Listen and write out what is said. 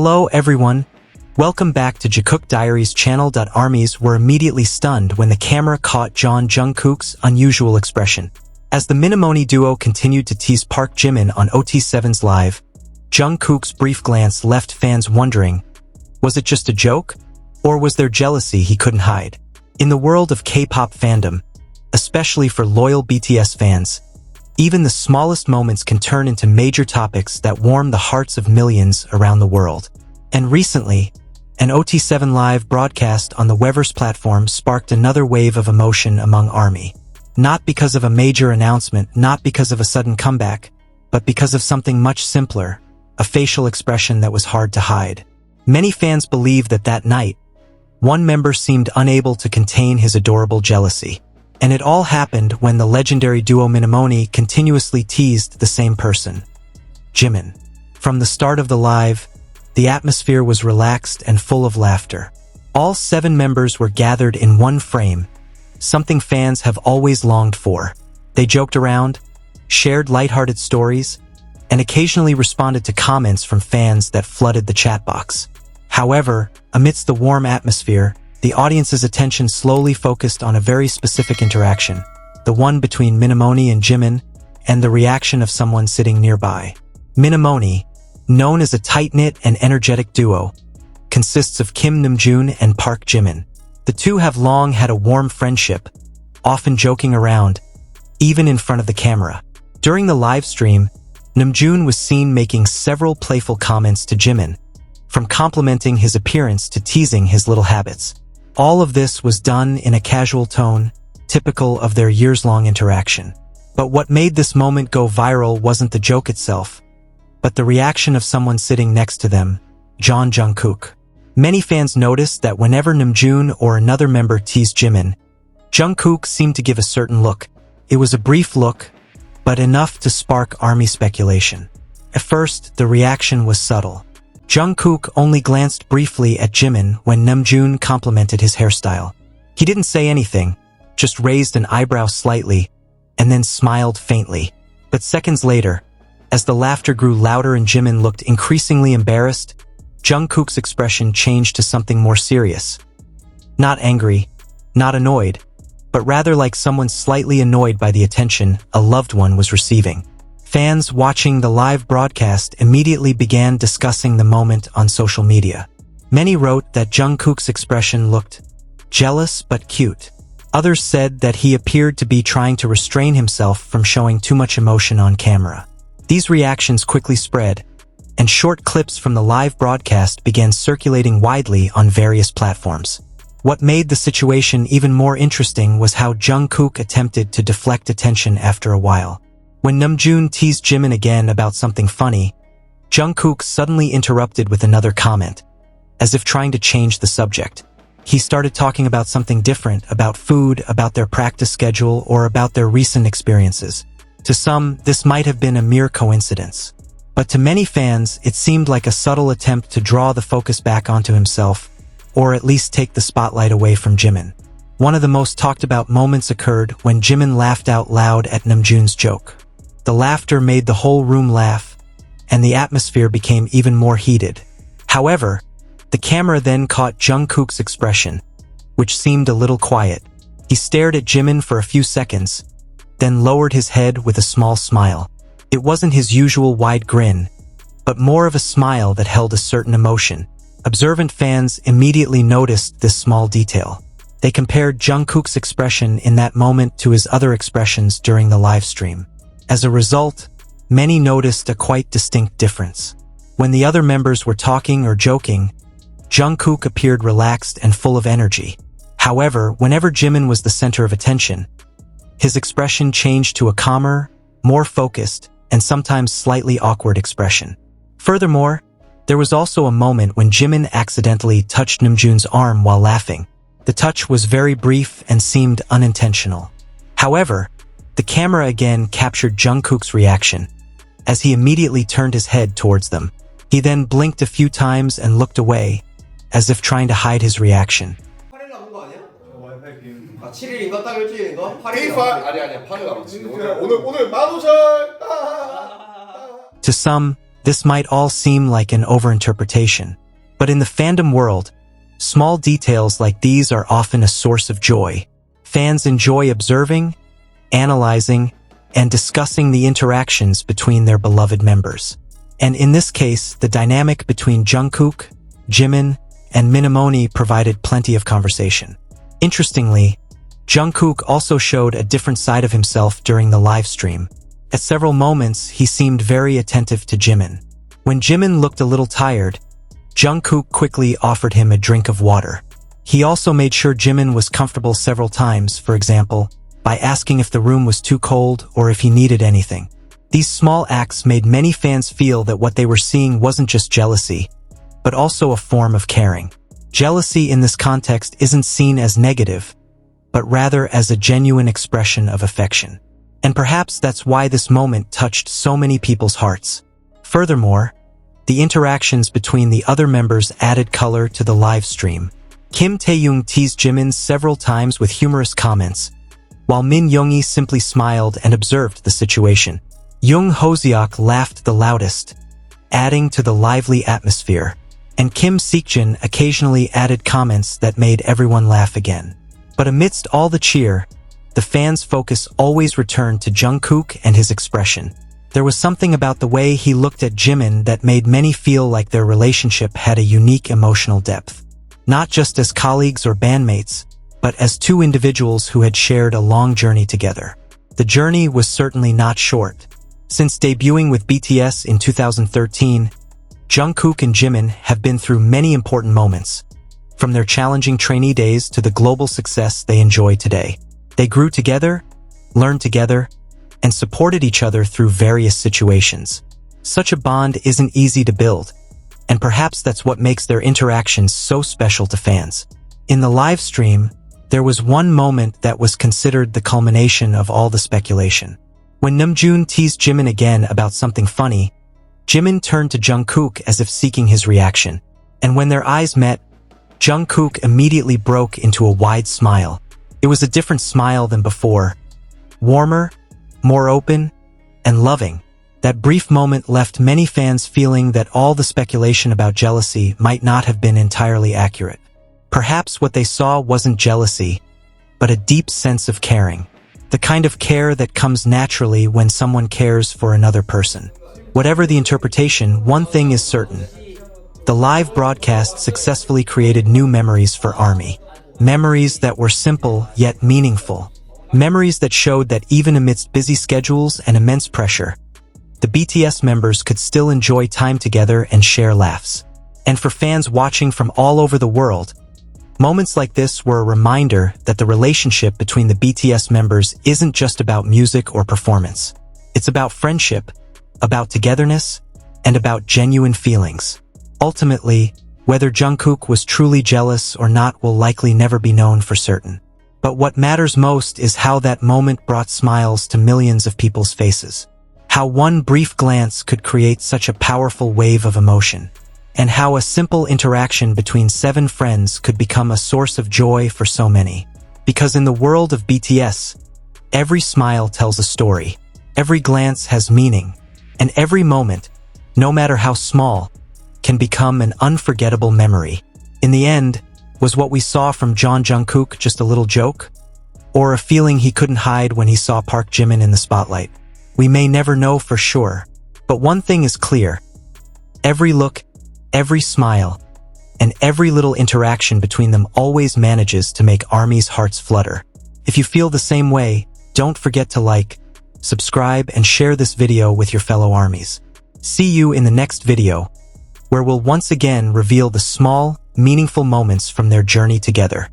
Hello everyone, welcome back to Jikook Diaries channel. Armies were immediately stunned when the camera caught Jungkook's unusual expression. As the Minimoni duo continued to tease Park Jimin on OT7's live, Jungkook's brief glance left fans wondering, was it just a joke? Or was there jealousy he couldn't hide? In the world of K-pop fandom, especially for loyal BTS fans, even the smallest moments can turn into major topics that warm the hearts of millions around the world. And recently, an OT7 live broadcast on the Weverse platform sparked another wave of emotion among ARMY. Not because of a major announcement, not because of a sudden comeback, but because of something much simpler, a facial expression that was hard to hide. Many fans believe that that night, one member seemed unable to contain his adorable jealousy. And it all happened when the legendary duo Minimoni continuously teased the same person, Jimin. From the start of the live, the atmosphere was relaxed and full of laughter. All 7 members were gathered in one frame, something fans have always longed for. They joked around, shared lighthearted stories, and occasionally responded to comments from fans that flooded the chat box. However, amidst the warm atmosphere, the audience's attention slowly focused on a very specific interaction, the one between Minimoni and Jimin, and the reaction of someone sitting nearby. Minimoni, known as a tight-knit and energetic duo, consists of Kim Namjoon and Park Jimin. The two have long had a warm friendship, often joking around, even in front of the camera. During the live stream, Namjoon was seen making several playful comments to Jimin, from complimenting his appearance to teasing his little habits. All of this was done in a casual tone, typical of their years-long interaction. But what made this moment go viral wasn't the joke itself, but the reaction of someone sitting next to them, Jungkook. Many fans noticed that whenever Namjoon or another member teased Jimin, Jungkook seemed to give a certain look. It was a brief look, but enough to spark ARMY speculation. At first, the reaction was subtle. Jungkook only glanced briefly at Jimin when Namjoon complimented his hairstyle. He didn't say anything, just raised an eyebrow slightly, and then smiled faintly. But seconds later, as the laughter grew louder and Jimin looked increasingly embarrassed, Jungkook's expression changed to something more serious. Not angry, not annoyed, but rather like someone slightly annoyed by the attention a loved one was receiving. Fans watching the live broadcast immediately began discussing the moment on social media. Many wrote that Jungkook's expression looked jealous but cute. Others said that he appeared to be trying to restrain himself from showing too much emotion on camera. These reactions quickly spread, and short clips from the live broadcast began circulating widely on various platforms. What made the situation even more interesting was how Jungkook attempted to deflect attention after a while. When Namjoon teased Jimin again about something funny, Jungkook suddenly interrupted with another comment, as if trying to change the subject. He started talking about something different, about food, about their practice schedule, or about their recent experiences. To some, this might have been a mere coincidence. But to many fans, it seemed like a subtle attempt to draw the focus back onto himself, or at least take the spotlight away from Jimin. One of the most talked about moments occurred when Jimin laughed out loud at Namjoon's joke. The laughter made the whole room laugh, and the atmosphere became even more heated. However, the camera then caught Jungkook's expression, which seemed a little quiet. He stared at Jimin for a few seconds, then lowered his head with a small smile. It wasn't his usual wide grin, but more of a smile that held a certain emotion. Observant fans immediately noticed this small detail. They compared Jungkook's expression in that moment to his other expressions during the live stream. As a result, many noticed a quite distinct difference. When the other members were talking or joking, Jungkook appeared relaxed and full of energy. However, whenever Jimin was the center of attention, his expression changed to a calmer, more focused, and sometimes slightly awkward expression. Furthermore, there was also a moment when Jimin accidentally touched Namjoon's arm while laughing. The touch was very brief and seemed unintentional. However, the camera again captured Jungkook's reaction, as he immediately turned his head towards them. He then blinked a few times and looked away, as if trying to hide his reaction. To some, This might all seem like an overinterpretation, but in the fandom world, small details like these are often a source of joy. Fans enjoy observing, analyzing, and discussing the interactions between their beloved members. And in this case, the dynamic between Jungkook, Jimin, and Minimoni provided plenty of conversation. Interestingly, Jungkook also showed a different side of himself during the live stream. At several moments, he seemed very attentive to Jimin. When Jimin looked a little tired, Jungkook quickly offered him a drink of water. He also made sure Jimin was comfortable several times, for example, by asking if the room was too cold or if he needed anything. These small acts made many fans feel that what they were seeing wasn't just jealousy, but also a form of caring. Jealousy in this context isn't seen as negative, but rather as a genuine expression of affection. And perhaps that's why this moment touched so many people's hearts. Furthermore, the interactions between the other members added color to the live stream. Kim Taehyung teased Jimin several times with humorous comments, while Min Yoongi simply smiled and observed the situation. Young Hoseok laughed the loudest, adding to the lively atmosphere, and Kim Seokjin occasionally added comments that made everyone laugh again. But amidst all the cheer, the fans' focus always returned to Jungkook and his expression. There was something about the way he looked at Jimin that made many feel like their relationship had a unique emotional depth. Not just as colleagues or bandmates, but as two individuals who had shared a long journey together. The journey was certainly not short. Since debuting with BTS in 2013, Jungkook and Jimin have been through many important moments, from their challenging trainee days to the global success they enjoy today. They grew together, learned together, and supported each other through various situations. Such a bond isn't easy to build, and perhaps that's what makes their interactions so special to fans. In the live stream, there was one moment that was considered the culmination of all the speculation. When Namjoon teased Jimin again about something funny, Jimin turned to Jungkook as if seeking his reaction, and when their eyes met, Jungkook immediately broke into a wide smile. It was a different smile than before, warmer, more open, and loving. That brief moment left many fans feeling that all the speculation about jealousy might not have been entirely accurate. Perhaps what they saw wasn't jealousy, but a deep sense of caring. The kind of care that comes naturally when someone cares for another person. Whatever the interpretation, one thing is certain. The live broadcast successfully created new memories for ARMY. Memories that were simple yet meaningful. Memories that showed that even amidst busy schedules and immense pressure, the BTS members could still enjoy time together and share laughs. And for fans watching from all over the world, moments like this were a reminder that the relationship between the BTS members isn't just about music or performance. It's about friendship, about togetherness, and about genuine feelings. Ultimately, whether Jungkook was truly jealous or not will likely never be known for certain. But what matters most is how that moment brought smiles to millions of people's faces. How one brief glance could create such a powerful wave of emotion. And how a simple interaction between 7 friends could become a source of joy for so many. Because in the world of BTS, every smile tells a story, every glance has meaning, and every moment, no matter how small, can become an unforgettable memory. In the end, was what we saw from Jungkook just a little joke? Or a feeling he couldn't hide when he saw Park Jimin in the spotlight? We may never know for sure, but one thing is clear. Every look, every smile, and every little interaction between them always manages to make ARMY's hearts flutter. If you feel the same way, don't forget to like, subscribe, and share this video with your fellow ARMYs. See you in the next video, where we'll once again reveal the small, meaningful moments from their journey together.